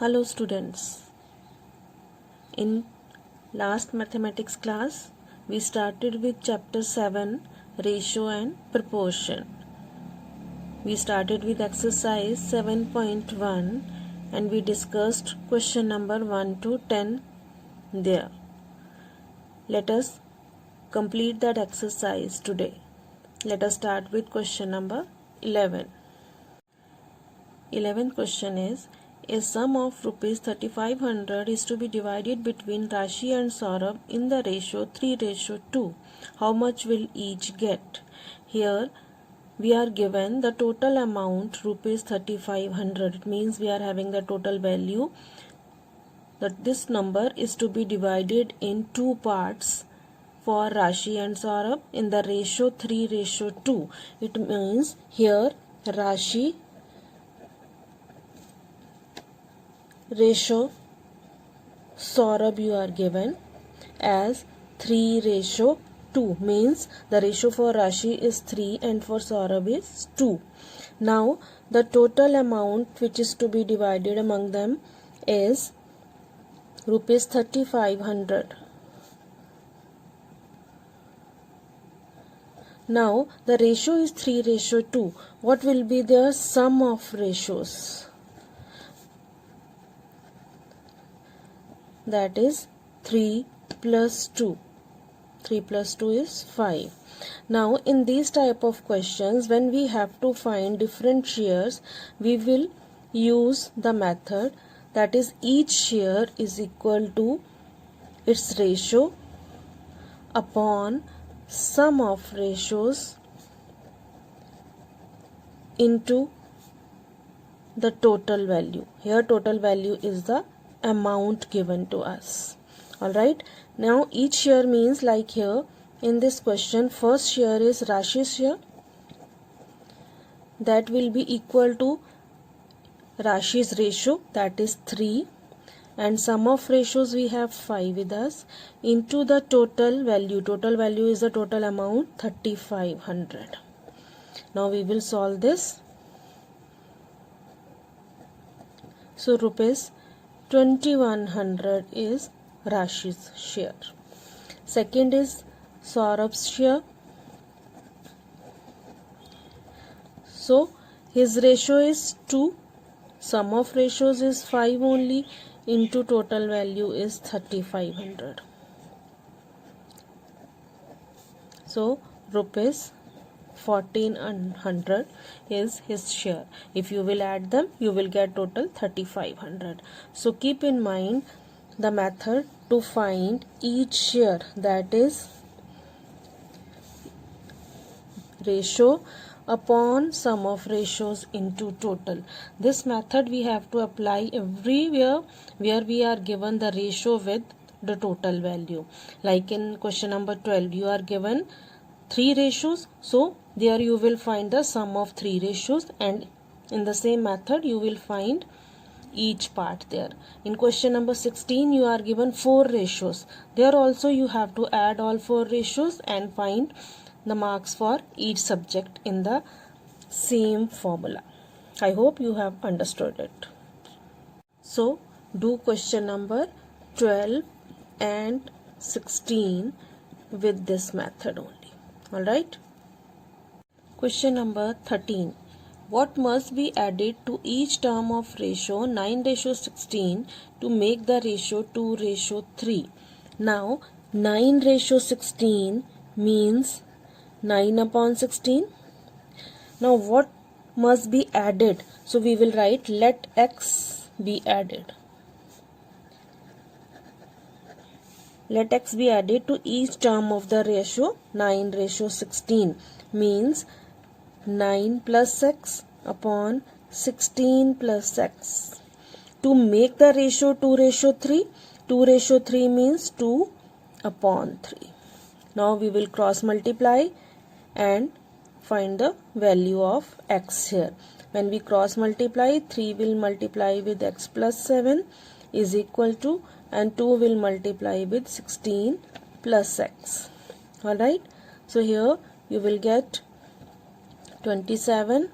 Hello students. In last mathematics class we started with chapter 7 ratio and proportion. We started with exercise 7.1 and we discussed question number 1 to 10 there. Let us complete that exercise today. Let us start with question number 11. 11th question is, a sum of rupees 3500 is to be divided between Rashi and Saurabh in the ratio 3:2. How much will each get? Here we are given the total amount rupees 3500. It means we are having the total value that this number is to be divided in two parts for Rashi and Saurabh in the ratio 3:2. It means here Rashi ratio Saurabh you are given as 3:2, means the ratio for Rashi is 3 and for Saurabh is 2. Now the total amount which is to be divided among them is rupees 3500. Now the ratio is 3:2. What will be the sum of ratios? That is 3 plus 2. 3 plus 2 is 5. Now in these type of questions, when we have to find different shares, we will use the method that is each share is equal to its ratio upon sum of ratios into the total value. Here total value is the amount given to us. Alright, now each share means, like here in this question, first share is Rashi's share, that will be equal to Rashi's ratio, that is 3, and sum of ratios we have 5 with us, into the total value. Total value is the total amount 3500. Now we will solve this. So rupees 2100 is Rashi's share. Second is Saurabh's share. So his ratio is 2. Sum of ratios is 5 only, into total value is 3500. So rupees 1400 is his share. If you will add them, you will get total 3500. So keep in mind the method to find each share, that is ratio upon sum of ratios into total. This method we have to apply everywhere where we are given the ratio with the total value. Like in question number 12, you are given 3 ratios, so there you will find the sum of 3 ratios, and in the same method you will find each part there. In question number 16 you are given 4 ratios. There also you have to add all 4 ratios and find the marks for each subject in the same formula. I hope you have understood it. So do question number 12 and 16 with this method only. Alright. Question number 13. What must be added to each term of ratio 9:16 to make the ratio 2:3? Now 9:16 means 9 upon 16. Now what must be added? So we will write let x be added. Let x be added to each term of the ratio 9:16 means 9 plus x upon 16 plus x. To make the ratio 2:3, 2:3 means 2 upon 3. Now we will cross multiply and find the value of x here. When we cross multiply, 3 will multiply with x plus 7 is equal to, and 2 will multiply with 16 plus x. Alright, so here you will get 27,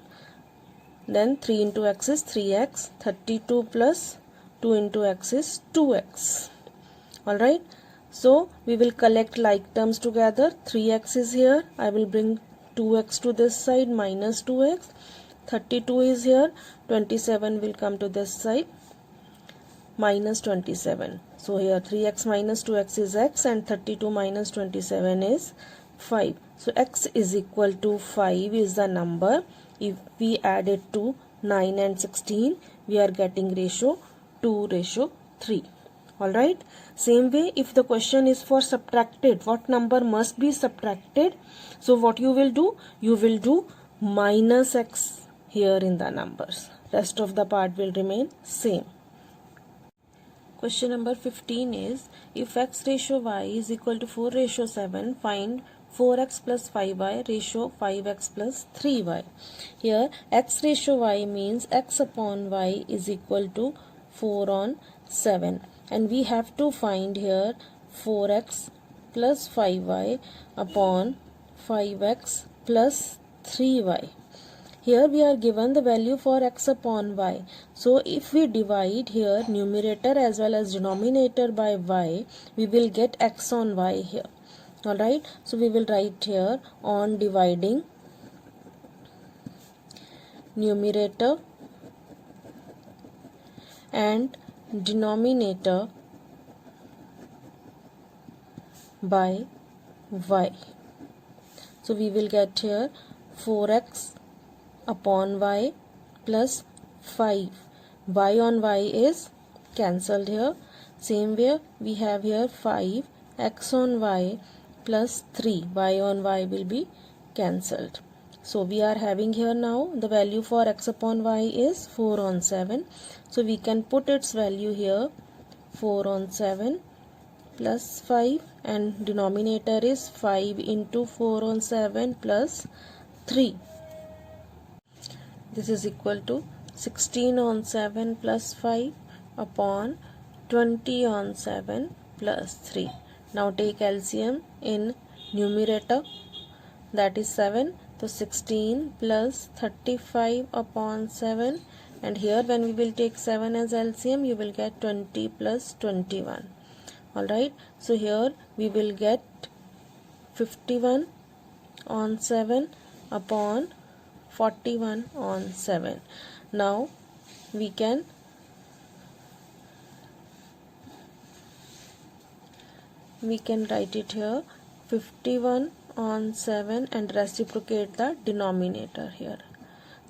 then 3 into x is 3x, 32 plus 2 into x is 2x. Alright, so we will collect like terms together. 3x is here, I will bring 2x to this side, minus 2x. 32 is here, 27 will come to this side, minus 27. So here 3x minus 2x is x, and 32 minus 27 is 5. So x is equal to 5 is the number. If we add it to 9 and 16, we are getting ratio 2:3. Alright, same way if the question is for subtracted, what number must be subtracted? So what you will do? You will do minus x here in the numbers. Rest of the part will remain same. Question number 15 is, if x ratio y is equal to 4:7, find 4x plus 5y ratio 5x plus 3y. Here x ratio y means x upon y is equal to 4/7, and we have to find here 4x plus 5y upon 5x plus 3y. Here we are given the value for x upon y. So if we divide here numerator as well as denominator by y, we will get x on y here. Alright, so we will write here on dividing numerator and denominator by y. So we will get here 4x upon y plus 5. Y on y is cancelled here. Same way we have here 5 x on y plus 3. Y on y will be cancelled. So we are having here now the value for x upon y is 4/7. So we can put its value here 4/7 plus 5, and denominator is 5 into 4/7 plus 3. This is equal to 16/7 plus 5 upon 20/7 plus 3. Now take LCM in numerator, that is 7. So 16 plus 35 upon 7, and here when we will take 7 as LCM, you will get 20 plus 21. Alright, so here we will get 51/7 upon 41/7. Now we can write it here 51/7 and reciprocate the denominator here.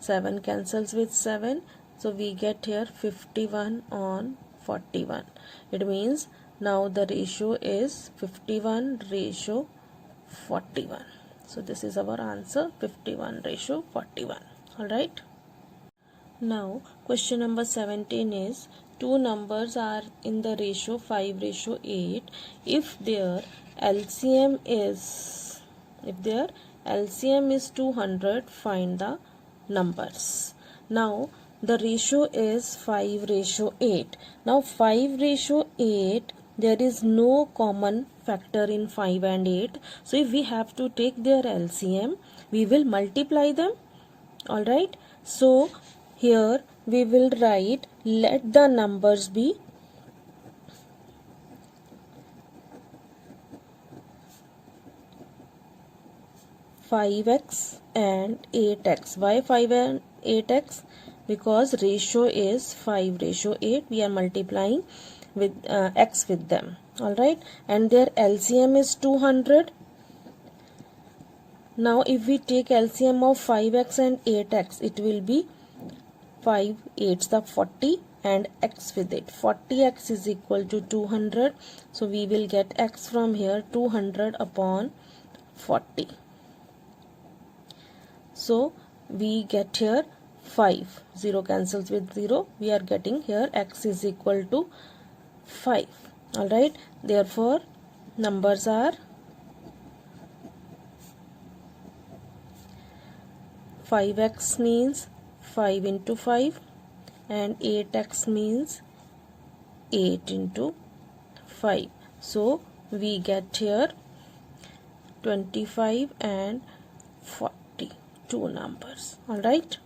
7 cancels with 7, so we get here 51/41. It means now the ratio is 51:41. So this is our answer, 51:41. Alright. Now question number 17 is, two numbers are in the ratio 5:8. If their LCM is 200, find the numbers. Now the ratio is 5:8. Now 5:8, there is no common factor in 5 and 8. So if we have to take their LCM, we will multiply them. Alright. So here we will write, let the numbers be 5x and 8x. Why 5 and 8x? Because ratio is 5:8. We are multiplying with x with them. Alright, and their LCM is 200. Now if we take LCM of 5x and 8x, it will be 5 8s the 40 and x with it. 40x is equal to 200. So we will get x from here 200 upon 40. So we get here 5. 0 cancels with 0. We are getting here x is equal to 5. Alright. Therefore numbers are 5x means 5 into 5 and 8x means 8 into 5. So we get here 25 and 40, two numbers. Alright.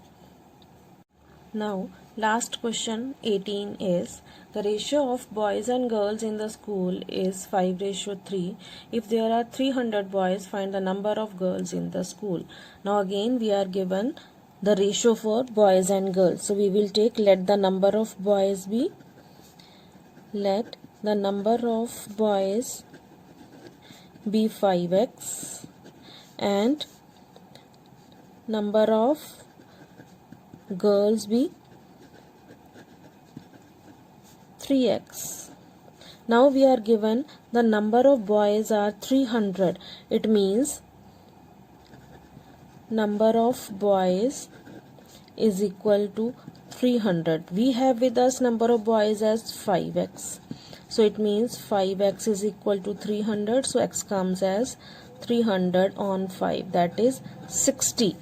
Now Last question 18 is the ratio of boys and girls in the school is 5:3. If there are 300 boys, find the number of girls in the school. Now again we are given the ratio for boys and girls. So we will take, let the number of boys be, let the number of boys be 5x and number of girls be 3x. Now we are given the number of boys are 300. It means number of boys is equal to 300. We have with us number of boys as 5x. So it means 5x is equal to 300. So x comes as 300 on 5, that is 60.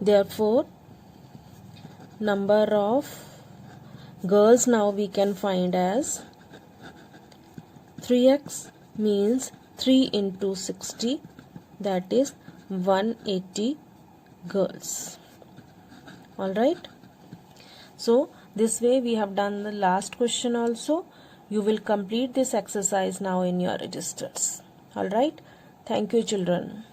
Therefore, number of girls now we can find as 3x means 3 into 60, that is 180 girls. Alright. So this way we have done the last question also. You will complete this exercise now in your registers. Alright. Thank you children.